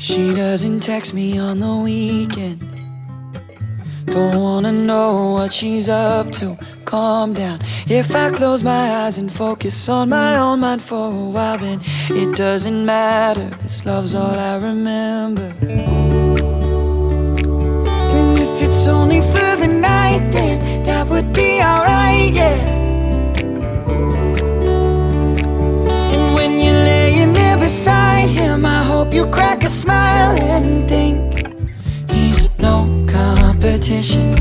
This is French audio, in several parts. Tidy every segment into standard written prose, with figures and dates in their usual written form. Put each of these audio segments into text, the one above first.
She doesn't text me on the weekend. Don't wanna know what she's up to. Calm down. If I close my eyes and focus on my own mind for a while, then it doesn't matter. This love's all I remember. And if it's only for the night, then that would be alright, yeah. And when you're laying there beside him, I hope you crack a smile and think he's no competition.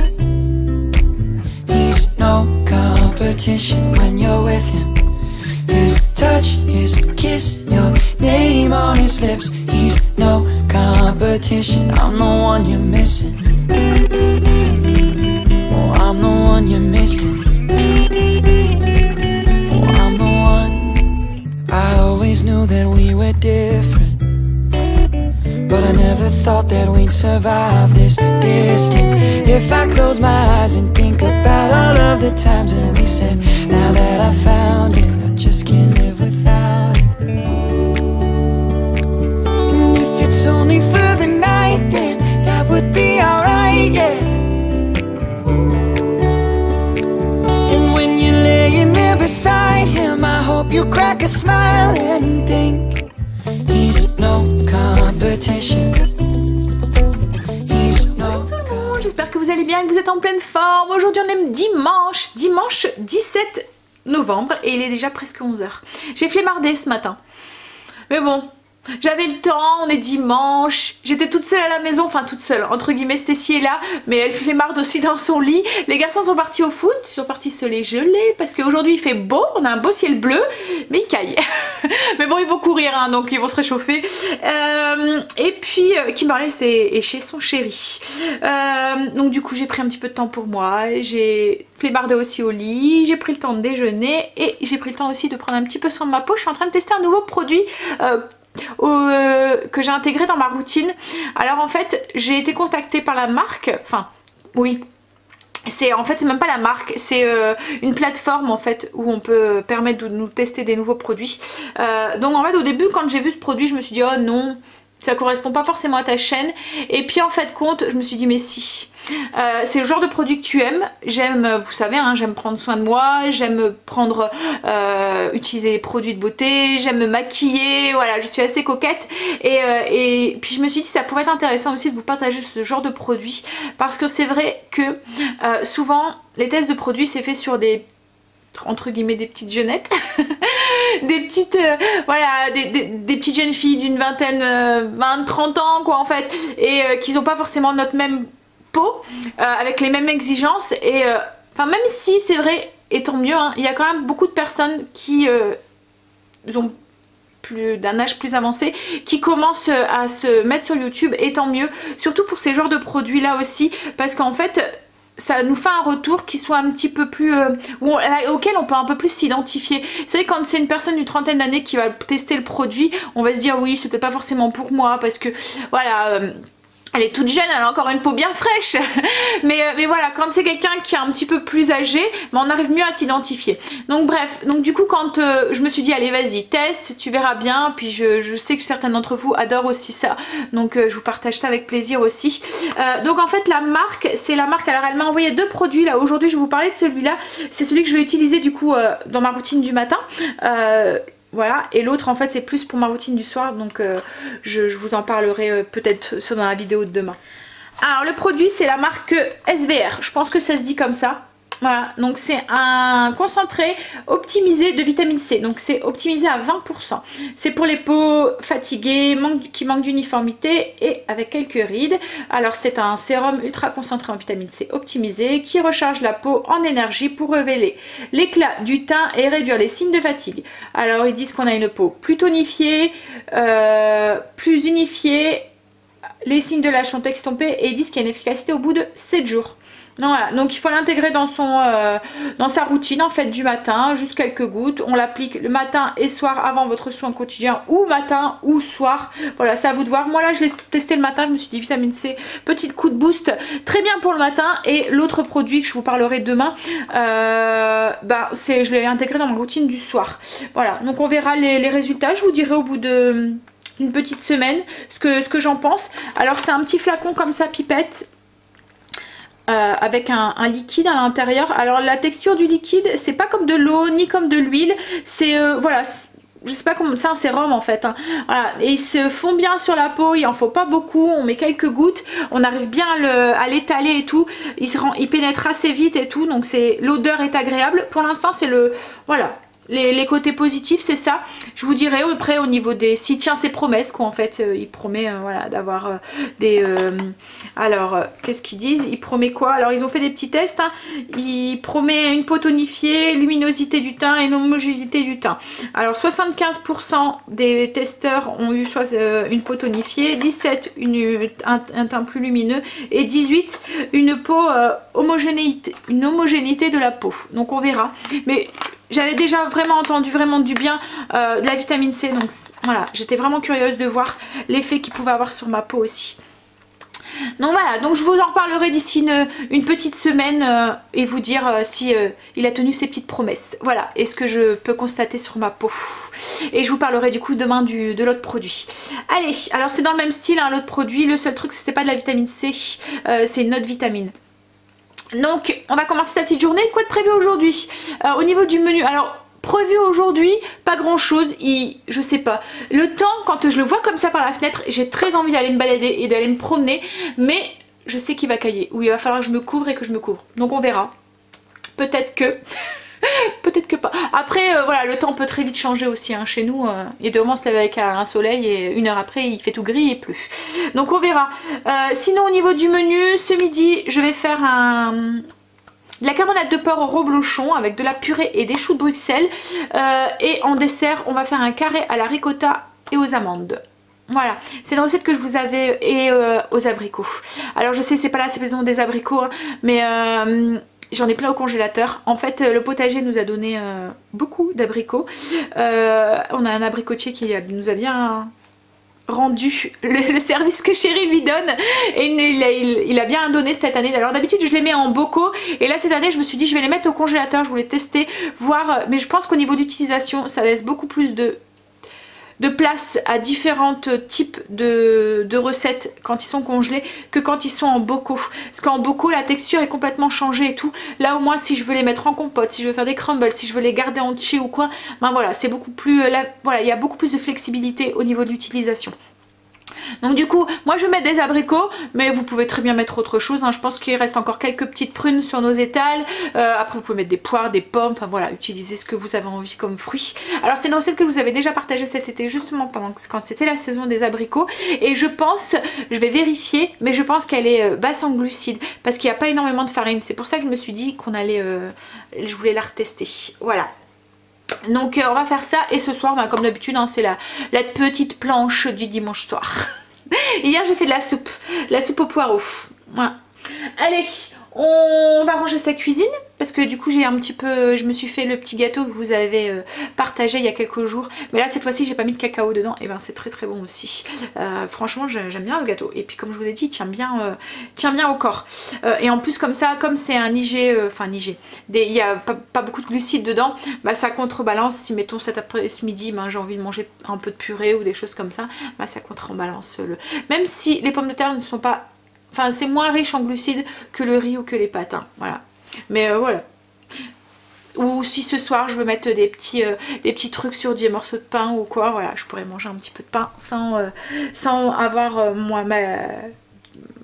He's no competition when you're with him. His touch, his kiss, your name on his lips. He's no competition. I'm the one you're missing. Oh, I'm the one you're missing. Oh, I'm the one. I always knew that we were different, but I never thought that we'd survive this distance. If I close my eyes and think about all of the times when we said, now that I found it, I just can't live without it. And if it's only for the night, then that would be alright, yeah. And when you're laying there beside him, I hope you crack a smile and think he's no competition. He's no. J'espère que vous allez bien et que vous êtes en pleine forme. Aujourd'hui on est dimanche 17 novembre et il est déjà presque 11 h. J'ai flemmardé ce matin. Mais bon, j'avais le temps, on est dimanche, j'étais toute seule à la maison, enfin toute seule, entre guillemets, Stécie est là, mais elle flemmarde aussi dans son lit. Les garçons sont partis au foot, ils sont partis se les geler, parce qu'aujourd'hui il fait beau, on a un beau ciel bleu, mais il caille. Mais bon, ils vont courir, hein, donc ils vont se réchauffer. Et puis, Kimberley est chez son chéri. Donc du coup, j'ai pris un petit peu de temps pour moi, j'ai flemmardé aussi au lit, j'ai pris le temps de déjeuner, et j'ai pris le temps aussi de prendre un petit peu soin de ma peau. Je suis en train de tester un nouveau produit que j'ai intégré dans ma routine. Alors en fait j'ai été contactée par la marque, enfin oui, c'est même pas la marque, c'est une plateforme en fait où on peut permettre de nous tester des nouveaux produits. Donc en fait au début quand j'ai vu ce produit je me suis dit oh non, ça correspond pas forcément à ta chaîne, et puis en fait compte je me suis dit mais si. C'est le genre de produit que tu aimes. J'aime, vous savez, hein, j'aime prendre soin de moi, j'aime prendre, utiliser des produits de beauté, j'aime me maquiller, voilà, je suis assez coquette. Et puis je me suis dit ça pourrait être intéressant aussi de vous partager ce genre de produit, parce que c'est vrai que souvent les tests de produits c'est fait sur des, entre guillemets, des petites jeunettes. Des petites voilà, des petites jeunes filles d'une vingtaine, 20-30 ans quoi en fait, et qui n'ont pas forcément notre même peau, avec les mêmes exigences, et enfin même si c'est vrai, et tant mieux, hein, il y a quand même beaucoup de personnes qui ont d'un âge plus avancé qui commencent à se mettre sur YouTube, et tant mieux, surtout pour ces genres de produits là aussi, parce qu'en fait ça nous fait un retour qui soit un petit peu plus auquel on peut un peu plus s'identifier. Vous savez, quand c'est une personne d'une trentaine d'années qui va tester le produit, on va se dire oui c'est peut-être pas forcément pour moi, parce que voilà, elle est toute jeune, elle a encore une peau bien fraîche. mais voilà, quand c'est quelqu'un qui est un petit peu plus âgé, on arrive mieux à s'identifier. Donc bref, donc du coup quand je me suis dit allez vas-y teste, tu verras bien, puis je sais que certains d'entre vous adorent aussi ça, donc je vous partage ça avec plaisir aussi. Donc en fait la marque, c'est la marque, alors elle m'a envoyé deux produits là, aujourd'hui je vais vous parler de celui-là, c'est celui que je vais utiliser du coup dans ma routine du matin. Voilà, et l'autre en fait c'est plus pour ma routine du soir, donc je vous en parlerai peut-être dans la vidéo de demain. Alors le produit c'est la marque SVR, je pense que ça se dit comme ça. Voilà, donc c'est un concentré optimisé de vitamine C, donc c'est optimisé à 20%. C'est pour les peaux fatiguées, qui manquent d'uniformité et avec quelques rides. Alors c'est un sérum ultra concentré en vitamine C optimisé qui recharge la peau en énergie pour révéler l'éclat du teint et réduire les signes de fatigue. Alors ils disent qu'on a une peau plus tonifiée, plus unifiée, les signes de l'âge sont estompés, et ils disent qu'il y a une efficacité au bout de 7 jours. Voilà, donc il faut l'intégrer dans sa routine en fait du matin, juste quelques gouttes. On l'applique le matin et soir avant votre soin quotidien, ou matin ou soir. Voilà, c'est à vous de voir. Moi là je l'ai testé le matin, je me suis dit vitamine C, petit coup de boost, très bien pour le matin. Et l'autre produit que je vous parlerai demain, je l'ai intégré dans ma routine du soir. Voilà, donc on verra les résultats, je vous dirai au bout de d'une petite semaine, ce que j'en pense. Alors c'est un petit flacon comme ça, pipette. Avec un liquide à l'intérieur. Alors la texture du liquide, c'est pas comme de l'eau ni comme de l'huile, c'est voilà, je sais pas comment, c'est un sérum en fait, hein. Voilà, et ils se font bien sur la peau, il en faut pas beaucoup, on met quelques gouttes, on arrive bien à l'étaler et tout, il pénètre assez vite et tout, donc l'odeur est agréable. Pour l'instant c'est voilà. Les côtés positifs, c'est ça. Je vous dirai après au niveau des... S'il tient ses promesses, quoi, en fait. Il promet voilà, d'avoir des... alors, qu'est-ce qu'ils disent? Il promet quoi? Alors, ils ont fait des petits tests. Hein. Il promet une peau tonifiée, luminosité du teint et une homogénéité du teint. Alors, 75% des testeurs ont eu une peau tonifiée, 17 un teint plus lumineux et 18 une peau une homogénéité de la peau. Donc, on verra. Mais... J'avais déjà vraiment entendu vraiment du bien de la vitamine C, donc voilà, j'étais vraiment curieuse de voir l'effet qu'il pouvait avoir sur ma peau aussi. Donc voilà, donc je vous en reparlerai d'ici une petite semaine et vous dire si il a tenu ses petites promesses. Voilà, et ce que je peux constater sur ma peau. Et je vous parlerai du coup demain de l'autre produit. Allez, alors c'est dans le même style, hein, l'autre produit, le seul truc c'était pas de la vitamine C, c'est une autre vitamine. Donc on va commencer cette petite journée. Quoi de prévu aujourd'hui? Au niveau du menu, alors prévu aujourd'hui, pas grand chose, je sais pas. Le temps, quand je le vois comme ça par la fenêtre, j'ai très envie d'aller me balader et d'aller me promener, mais je sais qu'il va cailler, ou il va falloir que je me couvre et que je me couvre. Donc on verra. Peut-être que... peut-être que pas. Après voilà, le temps peut très vite changer aussi hein, chez nous. Et de moment on se lève avec un soleil et une heure après il fait tout gris et plus. Donc on verra. Sinon au niveau du menu, ce midi je vais faire de la carbonate de porc au reblochon avec de la purée et des choux de Bruxelles. Et en dessert on va faire un carré à la ricotta et aux amandes. Voilà, c'est une recette que je vous avais et aux abricots. Alors je sais c'est pas la saison des abricots hein, mais j'en ai plein au congélateur. En fait, le potager nous a donné beaucoup d'abricots. On a un abricotier qui nous a bien rendu le service que Chérie lui donne. Et il a bien donné cette année. Alors d'habitude, je les mets en bocaux. Et là, cette année, je me suis dit, je vais les mettre au congélateur. Je voulais tester, voir. Mais je pense qu'au niveau d'utilisation, ça laisse beaucoup plus de place à différents types de recettes quand ils sont congelés que quand ils sont en bocaux. Parce qu'en bocaux la texture est complètement changée et tout. Là au moins si je veux les mettre en compote, si je veux faire des crumbles, si je veux les garder entiers ou quoi, ben voilà, c'est beaucoup plus voilà, il y a beaucoup plus de flexibilité au niveau de l'utilisation. Donc du coup, moi je vais mettre des abricots, mais vous pouvez très bien mettre autre chose, hein. Je pense qu'il reste encore quelques petites prunes sur nos étals. Après vous pouvez mettre des poires, des pommes, enfin voilà, utilisez ce que vous avez envie comme fruits. Alors c'est une recette que je vous avais déjà partagée cet été, justement quand c'était la saison des abricots. Et je pense, je vais vérifier, mais je pense qu'elle est basse en glucides, parce qu'il n'y a pas énormément de farine. C'est pour ça que je me suis dit qu'on allait, je voulais la retester. Voilà. Donc on va faire ça et ce soir ben, comme d'habitude hein, c'est la petite planche du dimanche soir. Hier j'ai fait de la soupe aux poireaux. Voilà. Allez, on va ranger sa cuisine parce que du coup j'ai un petit peu, je me suis fait le petit gâteau que vous avez partagé il y a quelques jours, mais là cette fois-ci j'ai pas mis de cacao dedans et ben c'est très très bon aussi. Franchement j'aime bien ce gâteau et puis comme je vous ai dit il tient bien au corps. Et en plus comme ça, comme c'est un IG, il y a pas beaucoup de glucides dedans, bah ça contrebalance. Si mettons ce midi ben, j'ai envie de manger un peu de purée ou des choses comme ça, bah ça contrebalance même si les pommes de terre ne sont pas, enfin c'est moins riche en glucides que le riz ou que les pâtes hein, voilà. Mais voilà. Ou si ce soir je veux mettre des petits trucs sur des morceaux de pain ou quoi, voilà, je pourrais manger un petit peu de pain sans avoir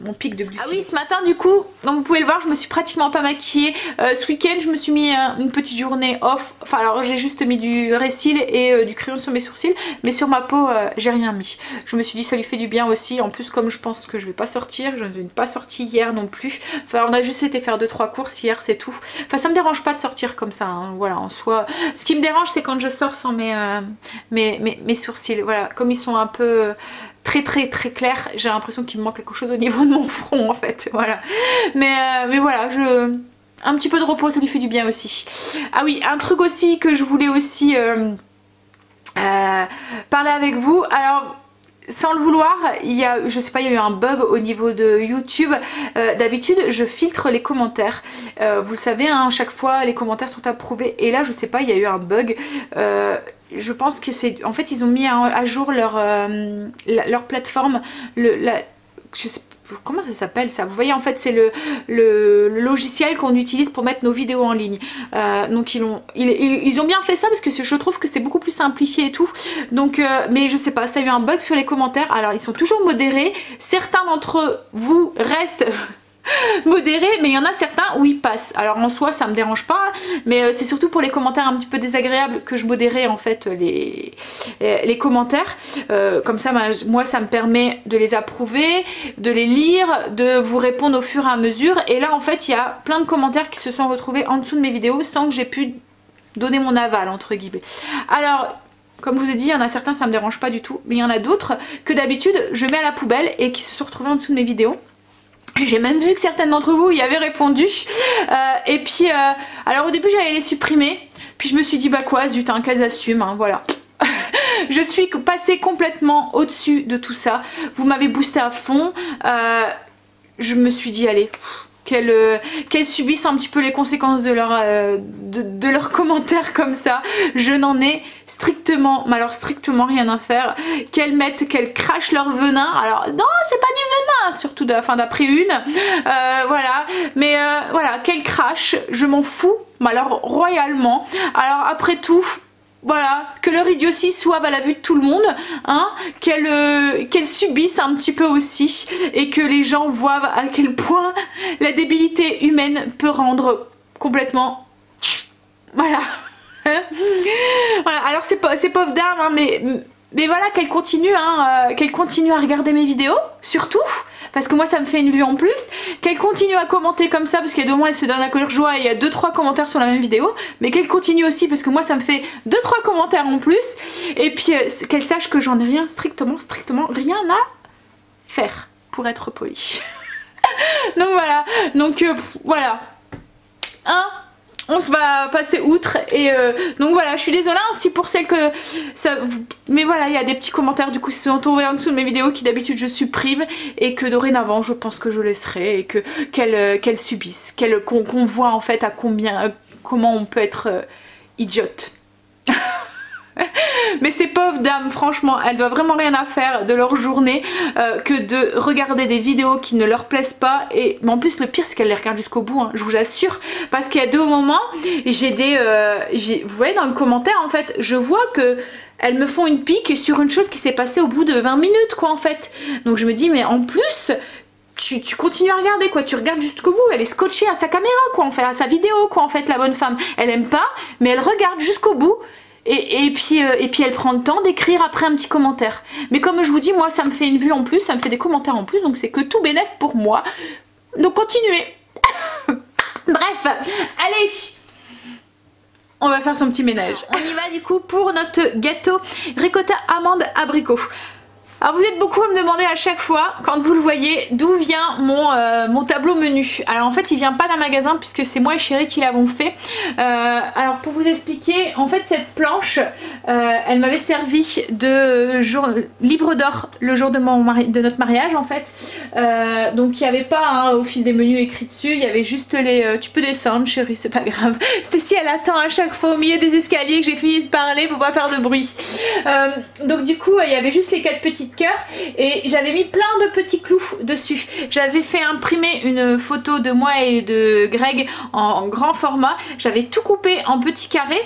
mon pic de glucides. Ah oui, ce matin du coup, comme vous pouvez le voir, je me suis pratiquement pas maquillée. Ce week-end je me suis mis une petite journée off. Enfin alors j'ai juste mis du récil et du crayon sur mes sourcils, mais sur ma peau j'ai rien mis. Je me suis dit ça lui fait du bien aussi. En plus comme je pense que je vais pas sortir, je ne suis pas sortie hier non plus. Enfin on a juste été faire 2-3 courses hier, c'est tout. Enfin ça me dérange pas de sortir comme ça, hein. Voilà, en soi. Ce qui me dérange c'est quand je sors sans mes sourcils. Voilà, comme ils sont un peu très clair, j'ai l'impression qu'il me manque quelque chose au niveau de mon front en fait, voilà. Mais voilà, un petit peu de repos ça lui fait du bien aussi. Ah oui, un truc aussi que je voulais aussi parler avec vous, alors sans le vouloir, il y a, je sais pas, il y a eu un bug au niveau de YouTube. D'habitude je filtre les commentaires, vous le savez hein, à chaque fois les commentaires sont approuvés, et là je sais pas, il y a eu un bug. Je pense que c'est, en fait ils ont mis à jour leur plateforme, je sais comment ça s'appelle ça, vous voyez en fait c'est le logiciel qu'on utilise pour mettre nos vidéos en ligne. Donc ils ont bien fait ça parce que je trouve que c'est beaucoup plus simplifié et tout. Donc mais je sais pas, ça a eu un bug sur les commentaires. Alors ils sont toujours modérés, certains d'entre vous restent modéré, mais il y en a certains où ils passent. Alors en soi ça me dérange pas, mais c'est surtout pour les commentaires un petit peu désagréables que je modérais en fait les commentaires. Comme ça moi ça me permet de les approuver, de les lire, de vous répondre au fur et à mesure. Et là en fait il y a plein de commentaires qui se sont retrouvés en dessous de mes vidéos sans que j'ai pu donner mon aval entre guillemets. Alors comme je vous ai dit, il y en a certains ça me dérange pas du tout, mais il y en a d'autres que d'habitude je mets à la poubelle et qui se sont retrouvés en dessous de mes vidéos. J'ai même vu que certaines d'entre vous y avaient répondu. Et puis, alors au début j'allais les supprimer. Puis je me suis dit bah quoi, zut, hein, qu'elles assument, hein, voilà. Je suis passée complètement au-dessus de tout ça. Vous m'avez boosté à fond. Je me suis dit allez, qu'elles subissent un petit peu les conséquences de leurs commentaires comme ça. Je n'en ai strictement, mais alors strictement rien à faire. Qu'elles crachent leur venin. Alors non, c'est pas du venin, surtout d'après une. Voilà, mais voilà, qu'elles crachent, je m'en fous, mais alors royalement. Alors après tout, voilà, que leur idiotie soit à la vue de tout le monde, hein, qu'elles subissent un petit peu aussi, et que les gens voient à quel point la débilité humaine peut rendre complètement... Voilà. Voilà, alors c'est pauvre dame, hein, mais voilà, qu'elle continue à regarder mes vidéos, surtout, parce que moi ça me fait une vue en plus, qu'elle continue à commenter comme ça, parce qu'il y a 2 mois elle se donne à cœur joie et il y a 2-3 commentaires sur la même vidéo, mais qu'elle continue aussi parce que moi ça me fait 2-3 commentaires en plus, et puis qu'elle sache que j'en ai rien, strictement rien à faire, pour être poli. Donc voilà, donc voilà, hein, on se va passer outre. Et donc voilà, je suis désolée hein, si pour celles que ça... Mais voilà, il y a des petits commentaires du coup qui se sont tombés en dessous de mes vidéos qui d'habitude je supprime, et que dorénavant je pense que je laisserai, et qu'elles subissent, qu'on voit en fait à comment on peut être idiote. Mais ces pauvres dames, franchement, elles doivent vraiment rien à faire de leur journée que de regarder des vidéos qui ne leur plaisent pas. Mais en plus le pire c'est qu'elles les regardent jusqu'au bout, hein, je vous assure, parce qu'il y a 2 moments, vous voyez dans le commentaire en fait, je vois que elles me font une pique sur une chose qui s'est passée au bout de 20 minutes quoi en fait. Donc je me dis mais en plus... Tu continues à regarder quoi, tu regardes jusqu'au bout, elle est scotchée à sa caméra quoi en fait, à sa vidéo quoi en fait, la bonne femme. Elle aime pas, mais elle regarde jusqu'au bout. Et puis elle prend le temps d'écrire après un petit commentaire. Mais comme je vous dis, moi ça me fait une vue en plus, ça me fait des commentaires en plus, donc c'est que tout bénef pour moi. Donc continuez. Bref, allez, on va faire son petit ménage. On y va du coup pour notre gâteau ricotta amande abricot. Alors vous êtes beaucoup à me demander à chaque fois, quand vous le voyez, d'où vient mon tableau menu. Alors en fait il vient pas d'un magasin puisque c'est moi et Chérie qui l'avons fait. Alors pour vous expliquer, en fait cette planche, elle m'avait servi de livre d'or le jour de notre mariage en fait. Donc il n'y avait pas hein, au fil des menus écrit dessus, il y avait juste les... tu peux descendre Chérie, c'est pas grave. C'était si elle attend à chaque fois au milieu des escaliers que j'ai fini de parler pour pas faire de bruit. Donc du coup il y avait juste les 4 petites cœur, et j'avais mis plein de petits clous dessus. J'avais fait imprimer une photo de moi et de Greg en grand format, j'avais tout coupé en petits carrés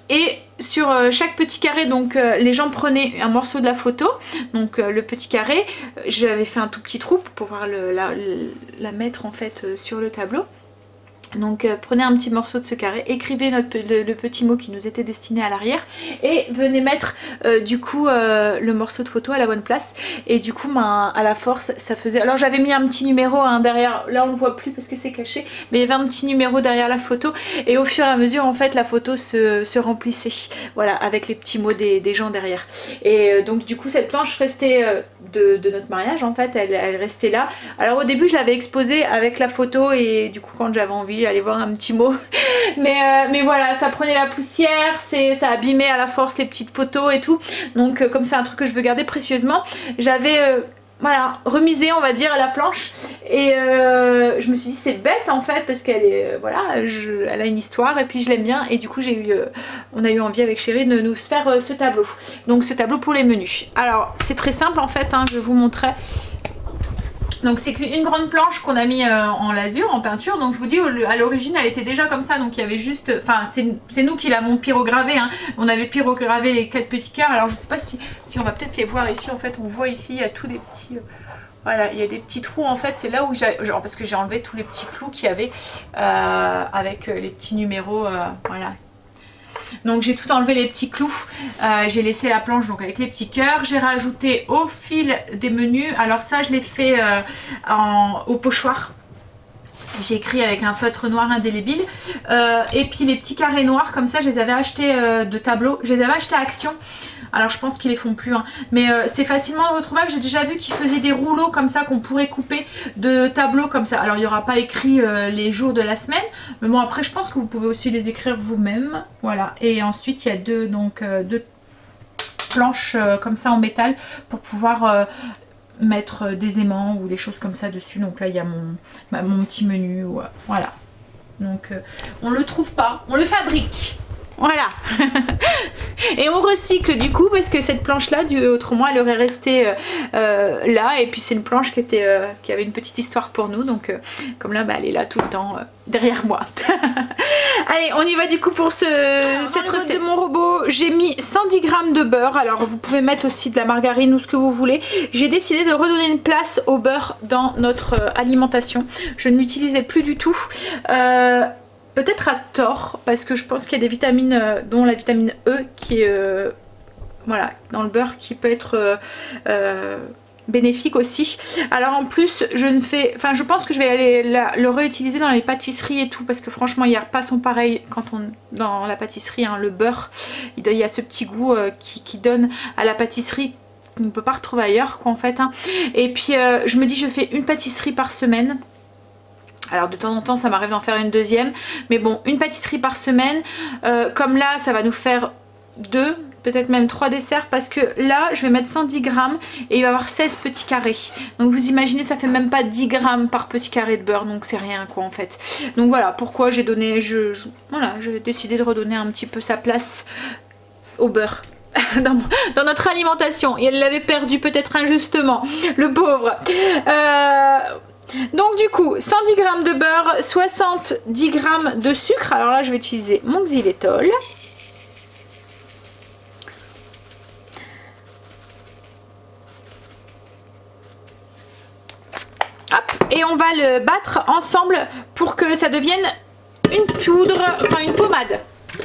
et sur chaque petit carré donc les gens prenaient un morceau de la photo, donc le petit carré, j'avais fait un tout petit trou pour pouvoir la mettre en fait sur le tableau. Donc prenez un petit morceau de ce carré, écrivez le petit mot qui nous était destiné à l'arrière, et venez mettre du coup le morceau de photo à la bonne place. Et du coup à la force ça faisait... Alors j'avais mis un petit numéro hein, derrière, là on le voit plus parce que c'est caché, mais il y avait un petit numéro derrière la photo, et au fur et à mesure en fait la photo se remplissait, voilà, avec les petits mots des gens derrière. Et donc du coup cette planche restait de notre mariage en fait, elle restait là. Alors au début je l'avais exposée avec la photo, et du coup quand j'avais envie aller voir un petit mot Mais voilà, ça prenait la poussière, ça abîmait à la force les petites photos et tout. Donc comme c'est un truc que je veux garder précieusement, j'avais voilà, remisé on va dire la planche. Et je me suis dit c'est bête en fait parce qu'elle est voilà, elle a une histoire et puis je l'aime bien. Et du coup on a eu envie avec Chérie de nous faire ce tableau. Donc ce tableau pour les menus. Alors c'est très simple en fait, hein, je vous montrerai. Donc c'est une grande planche qu'on a mis en lasure, en peinture. Donc je vous dis, à l'origine elle était déjà comme ça. Donc il y avait juste, enfin c'est nous qui l'avons pyrogravé, hein. On avait pyrogravé les 4 petits cœurs. Alors je sais pas si on va peut-être les voir ici. En fait on voit ici, il y a tous des petits... voilà, il y a des petits trous en fait. C'est là où genre parce que j'ai enlevé tous les petits clous qu'il y avait avec les petits numéros, voilà. Donc j'ai tout enlevé les petits clous, j'ai laissé la planche donc avec les petits cœurs, j'ai rajouté au fil des menus, alors ça je l'ai fait au pochoir, j'ai écrit avec un feutre noir indélébile, et puis les petits carrés noirs comme ça je les avais achetés de tableau, je les avais achetés à Action. Alors je pense qu'ils les font plus, hein. Mais c'est facilement retrouvable. J'ai déjà vu qu'ils faisaient des rouleaux comme ça qu'on pourrait couper de tableaux comme ça. Alors il n'y aura pas écrit les jours de la semaine, mais bon après je pense que vous pouvez aussi les écrire vous-même. Voilà, et ensuite il y a deux planches comme ça en métal pour pouvoir mettre des aimants ou des choses comme ça dessus. Donc là il y a mon petit menu, voilà. Donc on le trouve pas, on le fabrique. Voilà. Et on recycle du coup parce que cette planche là autrement elle aurait resté là, et puis c'est une planche qui avait une petite histoire pour nous, donc comme là elle est là tout le temps derrière moi. Allez on y va du coup pour cette recette de mon robot. J'ai mis 110 g de beurre, alors vous pouvez mettre aussi de la margarine ou ce que vous voulez. J'ai décidé de redonner une place au beurre dans notre alimentation, je ne l'utilisais plus du tout. Peut-être à tort, parce que je pense qu'il y a des vitamines, dont la vitamine E, qui est voilà, dans le beurre, qui peut être bénéfique aussi. Alors en plus, je pense que je vais aller le réutiliser dans les pâtisseries et tout, parce que franchement, il n'y a pas son pareil dans la pâtisserie, hein, le beurre. Il y a ce petit goût qui donne à la pâtisserie qu'on ne peut pas retrouver ailleurs, quoi, en fait, hein. Et puis, je me dis, je fais une pâtisserie par semaine. Alors de temps en temps ça m'arrive d'en faire une deuxième, mais bon, une pâtisserie par semaine, comme là ça va nous faire 2, peut-être même 3 desserts, parce que là je vais mettre 110 g et il va y avoir 16 petits carrés. Donc vous imaginez, ça fait même pas 10 g par petit carré de beurre, donc c'est rien quoi en fait. Donc voilà pourquoi j'ai donné, voilà, j'ai décidé de redonner un petit peu sa place au beurre. Dans notre alimentation, et elle l'avait perdu peut-être injustement, le pauvre. Donc du coup 110 g de beurre, 70 g de sucre. Alors là je vais utiliser mon xylitol. Hop, et on va le battre ensemble pour que ça devienne une poudre, enfin une pommade.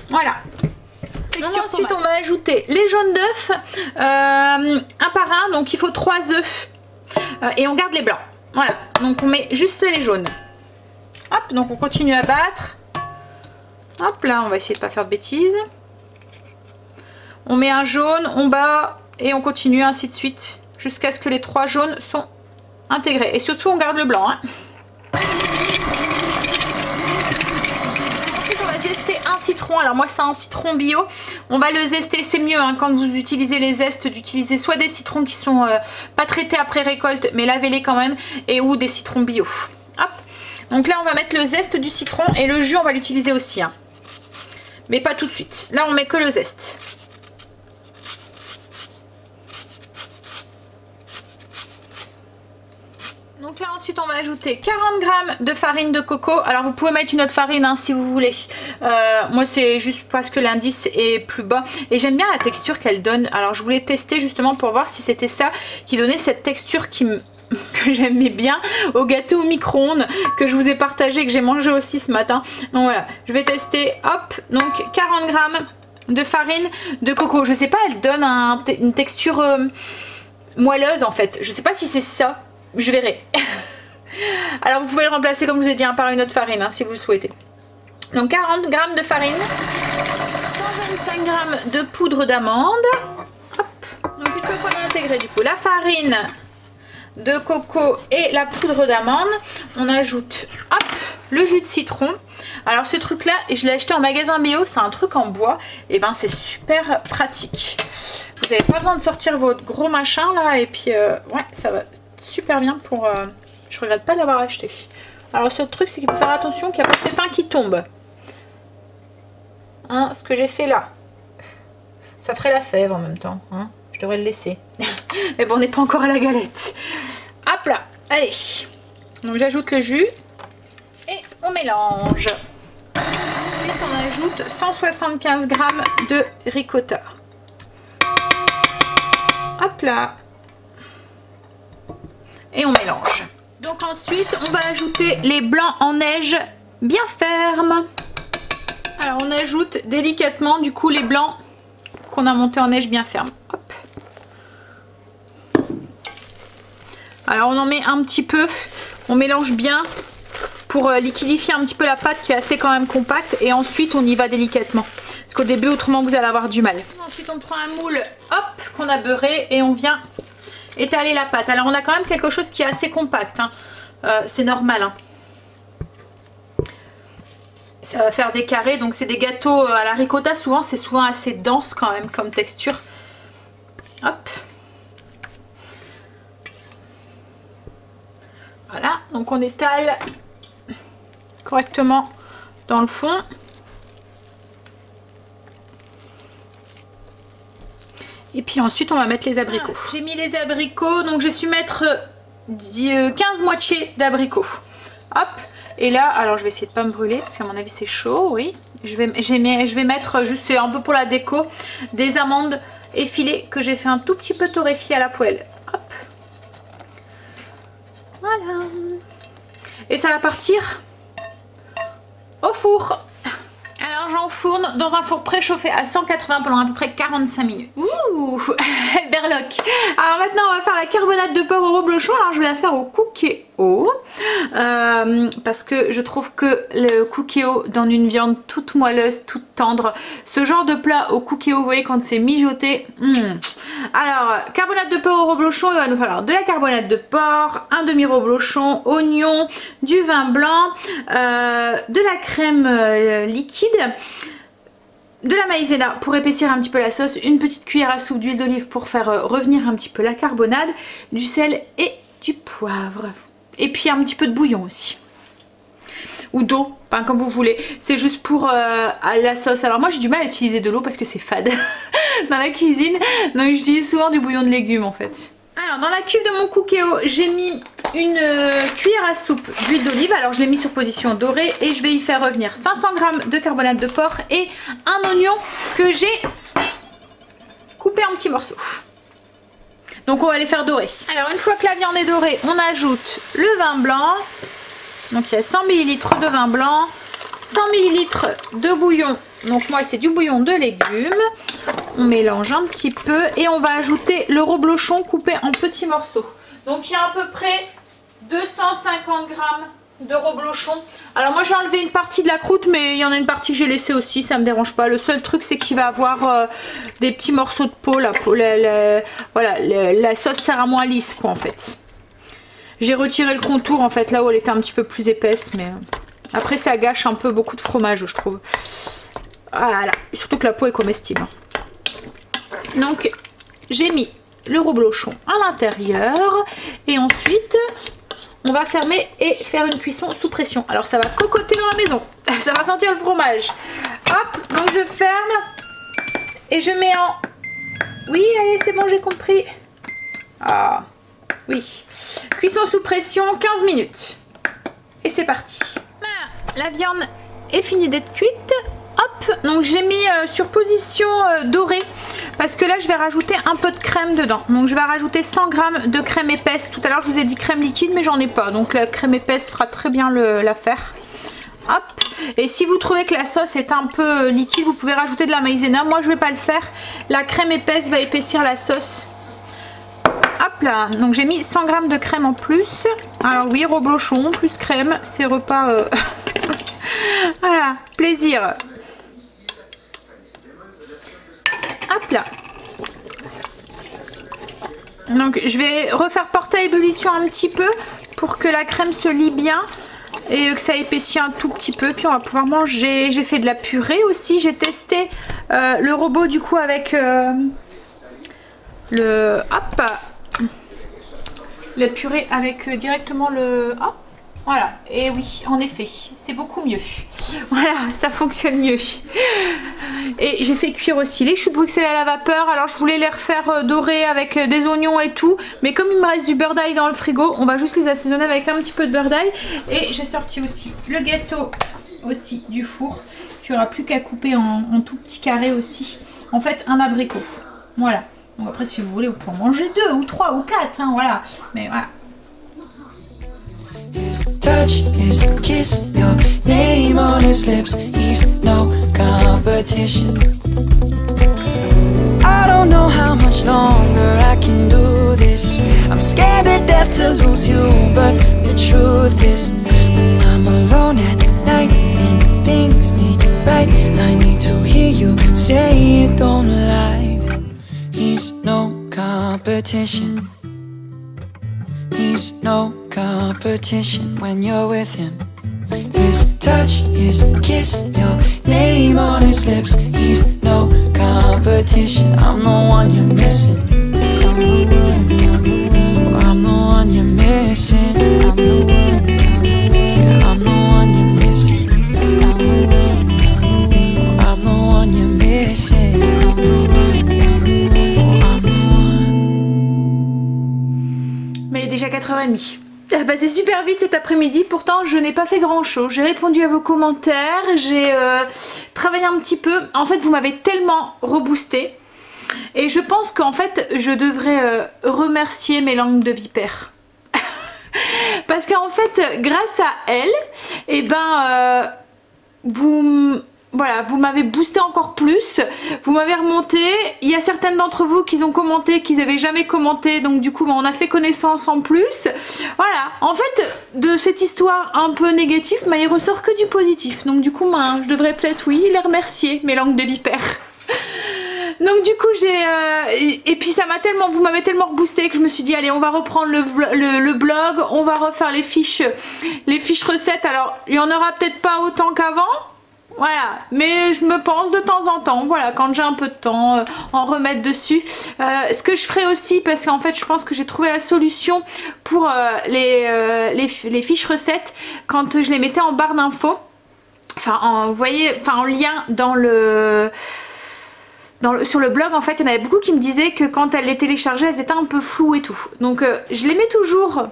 Voilà. Ensuite on va ajouter les jaunes d'œufs un par un, donc il faut 3 œufs et on garde les blancs. Voilà, donc on met juste les jaunes. Hop, donc on continue à battre. Hop là, on va essayer de pas faire de bêtises. On met un jaune, on bat et on continue ainsi de suite jusqu'à ce que les 3 jaunes sont intégrés. Et surtout on garde le blanc, hein. Ensuite on va zester un citron. Alors moi c'est un citron bio. On va le zester, c'est mieux hein, quand vous utilisez les zestes, d'utiliser soit des citrons qui sont pas traités après récolte, mais lavez-les quand même, et ou des citrons bio. Hop. Donc là on va mettre le zeste du citron, et le jus on va l'utiliser aussi, hein. Mais pas tout de suite. Là on met que le zeste. Donc là ensuite on va ajouter 40 g de farine de coco. Alors vous pouvez mettre une autre farine hein, si vous voulez. Moi c'est juste parce que l'indice est plus bas. Et j'aime bien la texture qu'elle donne. Alors je voulais tester justement pour voir si c'était ça qui donnait cette texture que j'aimais bien au gâteau au micro-ondes que je vous ai partagé, que j'ai mangé aussi ce matin. Donc voilà, je vais tester. Hop, donc 40 g de farine de coco. Je sais pas, elle donne une texture moelleuse en fait. Je sais pas si c'est ça. Je verrai. Alors vous pouvez le remplacer comme je vous ai dit hein, par une autre farine hein, si vous le souhaitez. Donc 40 g de farine, 125 g de poudre d'amande. Donc une fois qu'on a intégré du coup la farine de coco et la poudre d'amande, on ajoute hop, le jus de citron. Alors ce truc là, je l'ai acheté en magasin bio, c'est un truc en bois, et ben c'est super pratique. Vous n'avez pas besoin de sortir votre gros machin là, et puis ouais, ça va super bien pour... je regrette pas d'avoir acheté. Alors ce truc, c'est qu'il faut faire attention qu'il n'y a pas de pépins qui tombent. Hein, ce que j'ai fait là, ça ferait la fève en même temps, hein. Je devrais le laisser. Mais bon, on n'est pas encore à la galette. Hop là, allez. Donc j'ajoute le jus et on mélange. Ensuite on ajoute 175 g de ricotta. Hop là. Et on mélange. Donc ensuite on va ajouter les blancs en neige bien fermes. Alors on ajoute délicatement du coup les blancs qu'on a montés en neige bien ferme. Hop. Alors on en met un petit peu, on mélange bien pour liquidifier un petit peu la pâte qui est assez quand même compacte, et ensuite on y va délicatement. Parce qu'au début autrement vous allez avoir du mal. Ensuite on prend un moule, hop, qu'on a beurré, et on vient étaler la pâte. Alors on a quand même quelque chose qui est assez compact, hein. C'est normal, hein. Ça va faire des carrés, donc c'est des gâteaux à la ricotta, souvent c'est souvent assez dense quand même comme texture. Hop. Voilà, donc on étale correctement dans le fond. Et puis ensuite on va mettre les abricots. Ah, j'ai mis les abricots, donc j'ai su mettre 15 moitiés d'abricots. Hop. Et là, alors je vais essayer de pas me brûler parce qu'à mon avis c'est chaud, oui. Je vais mettre, juste un peu pour la déco, des amandes effilées que j'ai fait un tout petit peu torréfier à la poêle. Hop. Voilà. Et ça va partir au four. Alors j'enfourne dans un four préchauffé à 180 pendant à peu près 45 minutes. Ouh, elle berloque. Alors maintenant on va faire la carbonate de porc au reblochon. Alors je vais la faire au cookéo. Parce que je trouve que le cookéo dans une viande toute moelleuse, toute tendre, ce genre de plat au cookéo, vous voyez quand c'est mijoté. Alors carbonate de porc au reblochon, il va nous falloir de la carbonate de porc, un demi reblochon, oignon, du vin blanc, de la crème liquide, de la maïzena pour épaissir un petit peu la sauce, une petite cuillère à soupe d'huile d'olive pour faire revenir un petit peu la carbonade, du sel et du poivre. Et puis un petit peu de bouillon aussi. Ou d'eau, enfin comme vous voulez. C'est juste pour la sauce. Alors moi j'ai du mal à utiliser de l'eau parce que c'est fade dans la cuisine. Donc j'utilise souvent du bouillon de légumes en fait. Alors dans la cuve de mon cookéo, j'ai mis une cuillère à soupe d'huile d'olive. Alors je l'ai mis sur position dorée et je vais y faire revenir 500 g de carbonate de porc et un oignon que j'ai coupé en petits morceaux. Donc on va les faire dorer. Alors une fois que la viande est dorée, on ajoute le vin blanc. Donc il y a 100 ml de vin blanc, 100 ml de bouillon. Donc moi c'est du bouillon de légumes. On mélange un petit peu et on va ajouter le reblochon coupé en petits morceaux. Donc il y a à peu près 250 g de reblochon. Alors moi j'ai enlevé une partie de la croûte, mais il y en a une partie que j'ai laissée aussi, ça me dérange pas. Le seul truc c'est qu'il va avoir des petits morceaux de peau. Voilà, la sauce sera moins lisse quoi en fait. J'ai retiré le contour en fait là où elle était un petit peu plus épaisse, mais après ça gâche un peu beaucoup de fromage je trouve. Voilà, surtout que la peau est comestible. Donc j'ai mis le reblochon à l'intérieur et ensuite on va fermer et faire une cuisson sous pression. Alors ça va cocoter dans la maison, ça va sentir le fromage. Hop, donc je ferme et je mets en... Oui, allez, c'est bon, j'ai compris. Ah, oui. Cuisson sous pression, 15 minutes. Et c'est parti. La viande est finie d'être cuite. Hop, donc j'ai mis sur position dorée. Parce que là, je vais rajouter un peu de crème dedans. Donc je vais rajouter 100 g de crème épaisse. Tout à l'heure, je vous ai dit crème liquide, mais j'en ai pas. Donc la crème épaisse fera très bien l'affaire. Hop. Et si vous trouvez que la sauce est un peu liquide, vous pouvez rajouter de la maïzena. Moi, je vais pas le faire. La crème épaisse va épaissir la sauce. Hop là, donc j'ai mis 100 g de crème en plus. Alors oui, reblochon plus crème, c'est repas... Voilà, plaisir. Hop là. Donc je vais refaire porter à ébullition un petit peu pour que la crème se lie bien. et que ça épaissit un tout petit peu, puis on va pouvoir manger. J'ai fait de la purée aussi, j'ai testé le robot du coup avec la purée avec directement le... Hop, voilà, et oui, en effet, c'est beaucoup mieux. Voilà, ça fonctionne mieux. Et j'ai fait cuire aussi les choux de Bruxelles à la vapeur. Alors je voulais les refaire dorer avec des oignons et tout, mais comme il me reste du beurre d'ail dans le frigo, on va juste les assaisonner avec un petit peu de beurre d'ail. Et j'ai sorti aussi le gâteau aussi du four, qu'il n'y aura plus qu'à couper en tout petits carrés aussi. En fait, un abricot. Voilà. Donc après, si vous voulez, vous pouvez en manger 2 ou 3 ou 4, hein, voilà. Mais voilà. His touch, his kiss, your name on his lips. He's no competition. I don't know how much longer I can do this. I'm scared to death to lose you, but the truth is, when I'm alone at night and things ain't right, I need to hear you say it, don't lie. He's no competition. He's no competition when you're with him. His touch, his kiss, your name on his lips. He's no competition. I'm the one you're missing. I'm the one you're missing. I'm the one. Yeah, I'm the one you're missing. I'm the one you're missing. Mais déjà 4h30. Ah bah c'est super vite cet après-midi, pourtant je n'ai pas fait grand chose. J'ai répondu à vos commentaires, j'ai travaillé un petit peu. En fait vous m'avez tellement reboosté. Et je pense qu'en fait je devrais remercier mes langues de vipère. Parce qu'en fait grâce à elles, et ben voilà, vous m'avez boosté encore plus, vous m'avez remonté. Il y a certaines d'entre vous qui ont commenté, qu'ils n'avaient jamais commenté, donc du coup on a fait connaissance en plus. Voilà, en fait de cette histoire un peu négative, il ressort que du positif. Donc du coup je devrais peut-être, oui, les remercier, mes langues de vipère. Donc du coup et puis ça m'a tellement, vous m'avez tellement reboosté que je me suis dit allez, on va reprendre le blog, on va refaire les fiches recettes. Alors il y en aura peut-être pas autant qu'avant. Voilà, mais je me pense de temps en temps, voilà, quand j'ai un peu de temps, en remettre dessus. Ce que je ferai aussi, parce qu'en fait je pense que j'ai trouvé la solution pour les fiches recettes quand je les mettais en barre d'infos. Enfin, vous voyez, enfin en lien sur le blog, en fait, il y en avait beaucoup qui me disaient que quand elles les téléchargeaient, elles étaient un peu floues et tout. Donc je les mets toujours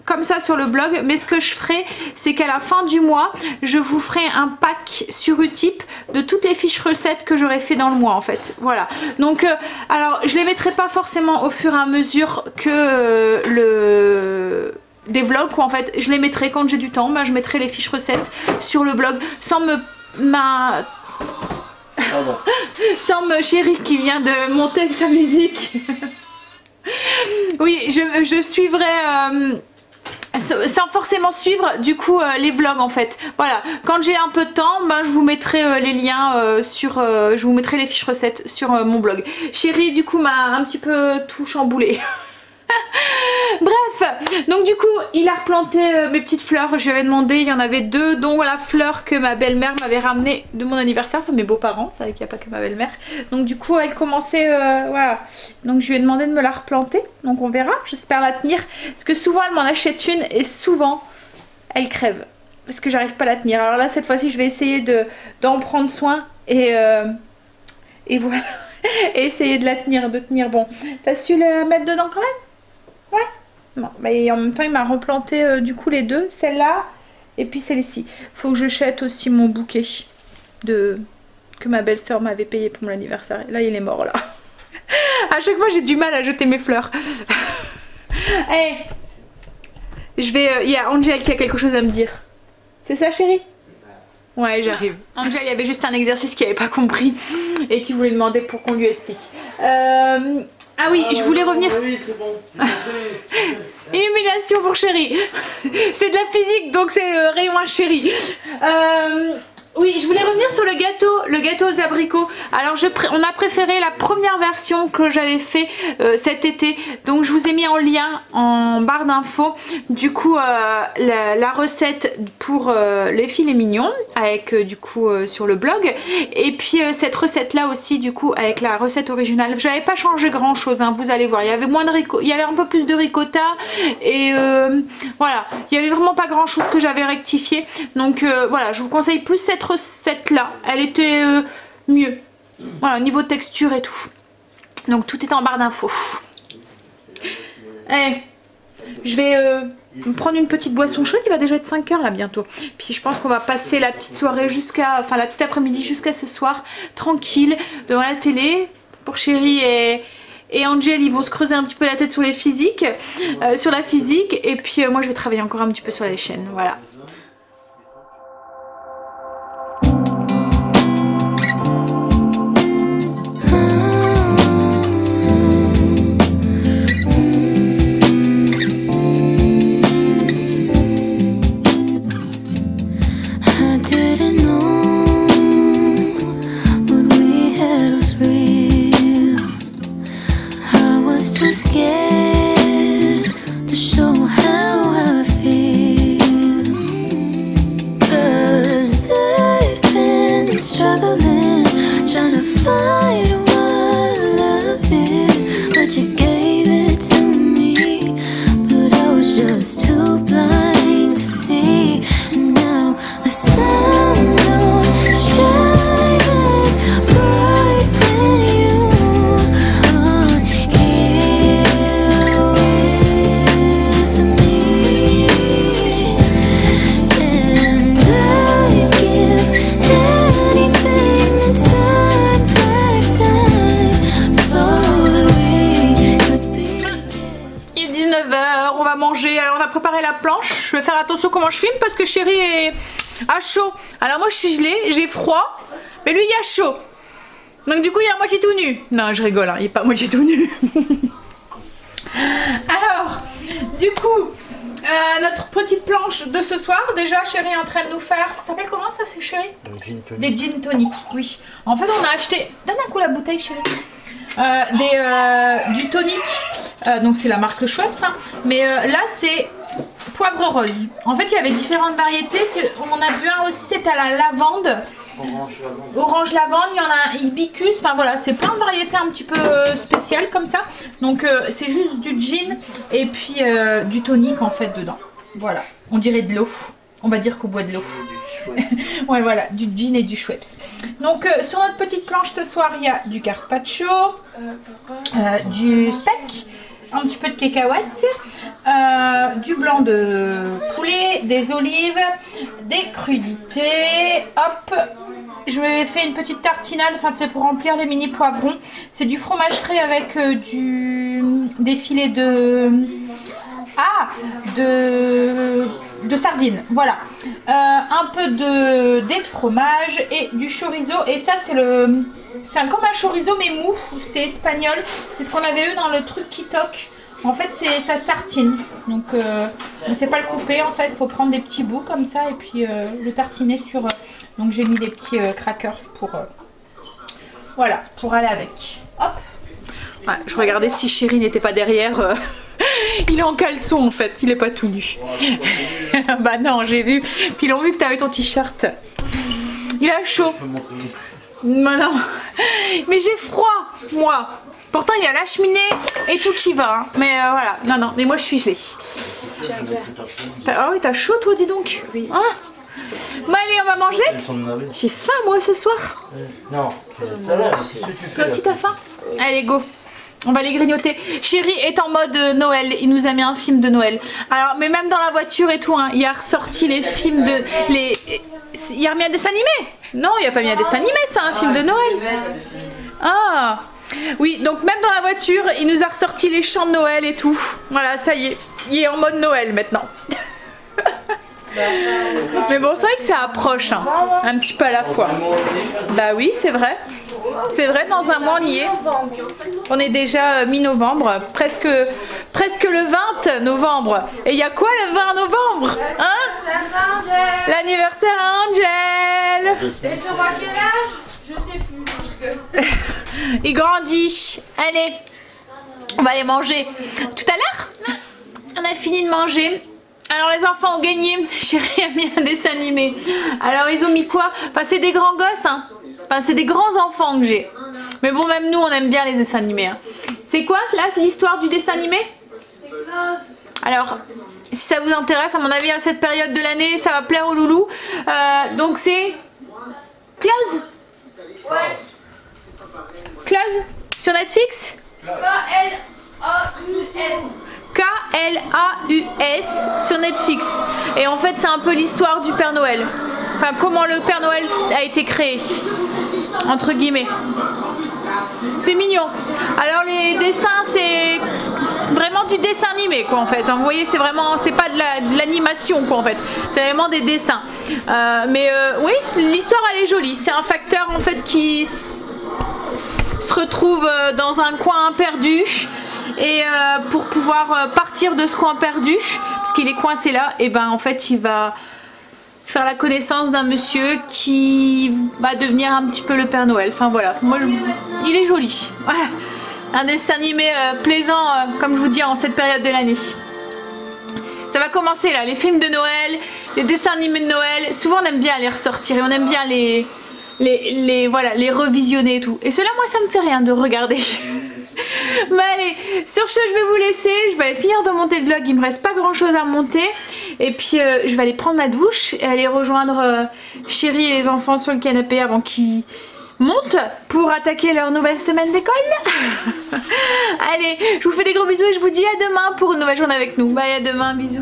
comme ça sur le blog, mais ce que je ferai, c'est qu'à la fin du mois, je vous ferai un pack sur Utip de toutes les fiches recettes que j'aurai fait dans le mois en fait. Voilà. Donc, alors je les mettrai pas forcément au fur et à mesure que des vlogs, quoi, en fait. Je les mettrai quand j'ai du temps. Ben, je mettrai les fiches recettes sur le blog sans chérie qui vient de monter avec sa musique. Oui, je suivrai. Sans forcément suivre du coup les vlogs en fait. Voilà, quand j'ai un peu de temps, ben, je vous mettrai les liens je vous mettrai les fiches recettes sur mon blog. Chérie du coup m'a un petit peu tout chamboulé. Bref, donc du coup il a replanté mes petites fleurs. Je lui avais demandé, il y en avait 2, dont la fleur que ma belle-mère m'avait ramenée de mon anniversaire, enfin mes beaux-parents, c'est vrai qu'il n'y a pas que ma belle-mère. Donc du coup elle commençait, voilà, donc je lui ai demandé de me la replanter, donc on verra, j'espère la tenir, parce que souvent elle m'en achète une et souvent elle crève, parce que j'arrive pas à la tenir. Alors là cette fois-ci je vais essayer d'en prendre soin et voilà, et essayer de la tenir, bon. T'as su la mettre dedans quand même? Ouais. Non, mais en même temps il m'a replanté du coup les 2, celle-là et puis celle-ci. Faut que je jette aussi mon bouquet que ma belle-sœur m'avait payé pour mon anniversaire. Là il est mort là. À chaque fois j'ai du mal à jeter mes fleurs. Hey, il y a Angel qui a quelque chose à me dire. C'est ça chérie? Ouais, j'arrive. Angel, il y avait juste un exercice qu'il n'avait pas compris et qui voulait demander pour qu'on lui explique. Ah oui, je voulais revenir. Oui, c'est bon. Illumination pour chérie. C'est de la physique, donc c'est rayon à chérie. Oui, je voulais revenir sur le gâteau gâteau aux abricots. Alors on a préféré la première version que j'avais fait cet été. Donc je vous ai mis en lien en barre d'infos. Du coup la recette pour les filets mignons avec du coup sur le blog. Et puis cette recette là aussi du coup avec la recette originale. J'avais pas changé grand chose, hein, vous allez voir. Il y avait moins de il y avait un peu plus de ricotta et voilà, il y avait vraiment pas grand chose que j'avais rectifié. Donc voilà, je vous conseille plus cette recette là. Elle était mieux. Voilà, niveau texture et tout. Donc tout est en barre d'infos. Je vais me prendre une petite boisson chaude, il va déjà être 5 h là bientôt. Puis je pense qu'on va passer la petite soirée jusqu'à, enfin la petite après-midi jusqu'à ce soir, tranquille, devant la télé. Pour Chérie et Angel, ils vont se creuser un petit peu la tête sur les physiques, sur la physique. Et puis moi je vais travailler encore un petit peu sur les chaînes, voilà. Je vais faire attention comment je filme parce que Chérie est à chaud. Alors moi je suis gelée, j'ai froid, mais lui il a chaud. Donc du coup il est à moitié tout nu. Non je rigole, hein, il est pas à moitié tout nu. Alors du coup notre petite planche de ce soir, déjà Chérie est en train de nous faire, ça s'appelle comment ça c'est Chérie? Des gin tonic, oui. En fait on a acheté, donne un coup la bouteille Chérie. Du tonic, donc c'est la marque Schweppes, hein. Mais là c'est poivre rose. En fait il y avait différentes variétés, on en a bu un aussi, c'était à la lavande. Orange lavande, il y en a un hibiscus, enfin voilà, c'est plein de variétés un petit peu spéciales comme ça. Donc c'est juste du gin et puis du tonic en fait dedans. Voilà, on dirait de l'eau. On va dire qu'on boit de l'eau. Ouais voilà, du gin et du Schweppes. Donc sur notre petite planche ce soir, il y a du carpaccio, du steak, un petit peu de cacahuètes, du blanc de poulet, des olives, des crudités, hop. Je me fais une petite tartinade, enfin c'est pour remplir les mini poivrons. C'est du fromage frais avec des filets de sardines, voilà. Un peu de dés de fromage et du chorizo. Et ça c'est comme un chorizo mais mou, c'est espagnol. C'est ce qu'on avait eu dans le truc qui toque. En fait ça se tartine. Donc on ne sait pas le couper en fait, il faut prendre des petits bouts comme ça et puis le tartiner sur... donc j'ai mis des petits crackers pour... voilà, pour aller avec. Hop. Ouais, je regardais si Chérie n'était pas derrière. Il est en caleçon en fait, il est pas tout nu. Bah non, j'ai vu. Puis ils ont vu que tu avais ton t-shirt. Il a chaud. Bah non. Mais j'ai froid, moi. Pourtant il y a la cheminée et tout qui va. Hein. Mais voilà, non, mais moi je suis gelée. Ah oui, t'as chaud toi, dis donc. Oui. Hein? Bon allez, on va manger. J'ai faim moi ce soir. Non, toi aussi t'as faim? Allez, go. On va les grignoter. Chérie est en mode Noël. Il nous a mis un film de Noël. Alors, mais même dans la voiture et tout, hein, il a ressorti les films de... Il a remis un dessin animé? Non, il a pas mis un dessin animé, c'est un film de Noël. Ah oui, donc même dans la voiture, il nous a ressorti les chants de Noël et tout. Voilà, ça y est. Il est en mode Noël maintenant. Mais bon, c'est vrai que ça approche, hein, un petit peu à la fois. Bah oui, c'est vrai. C'est vrai, dans un mois on y est. On est déjà mi-novembre, presque le 20 novembre. Et il y a quoi le 20 novembre? Hein? L'anniversaire à Angel. Et tu auras quel âge? Je sais plus. Il grandit. Allez, on va aller manger. Tout à l'heure, on a fini de manger. Alors les enfants ont gagné. Chérie a mis un dessin animé. Alors ils ont mis quoi? Enfin c'est des grands gosses, hein. Enfin c'est des grands enfants que j'ai. Mais bon, même nous on aime bien les dessins animés, hein. C'est quoi là l'histoire du dessin animé? Alors, si ça vous intéresse, à mon avis, à cette période de l'année, ça va plaire aux loulous. Donc c'est Klaus. Ouais. Klaus sur Netflix. K-L-A-U-S. K-L-A-U-S sur Netflix. Et en fait, c'est un peu l'histoire du Père Noël. Enfin, comment le Père Noël a été créé, entre guillemets. C'est mignon. Alors les dessins, c'est vraiment du dessin animé quoi en fait. Vous voyez, c'est vraiment, c'est pas de l'animation quoi en fait. C'est vraiment des dessins. Oui, l'histoire elle est jolie. C'est un facteur en fait qui se retrouve dans un coin perdu et pour pouvoir partir de ce coin perdu, parce qu'il est coincé là, et ben en fait il va faire la connaissance d'un monsieur qui va devenir un petit peu le Père Noël. Enfin voilà, moi il est joli. Voilà. Un dessin animé plaisant, comme je vous dis, en cette période de l'année. Ça va commencer là, les films de Noël, les dessins animés de Noël. Souvent on aime bien les ressortir et on aime bien voilà, les revisionner et tout. Et cela, moi ça me fait rien de regarder. Mais allez, sur ce je vais vous laisser, je vais aller finir de monter le vlog, il me reste pas grand chose à monter. Et puis je vais aller prendre ma douche et aller rejoindre Chérie et les enfants sur le canapé avant qu'ils montent pour attaquer leur nouvelle semaine d'école. Allez, je vous fais des gros bisous et je vous dis à demain pour une nouvelle journée avec nous. Bye, à demain, bisous.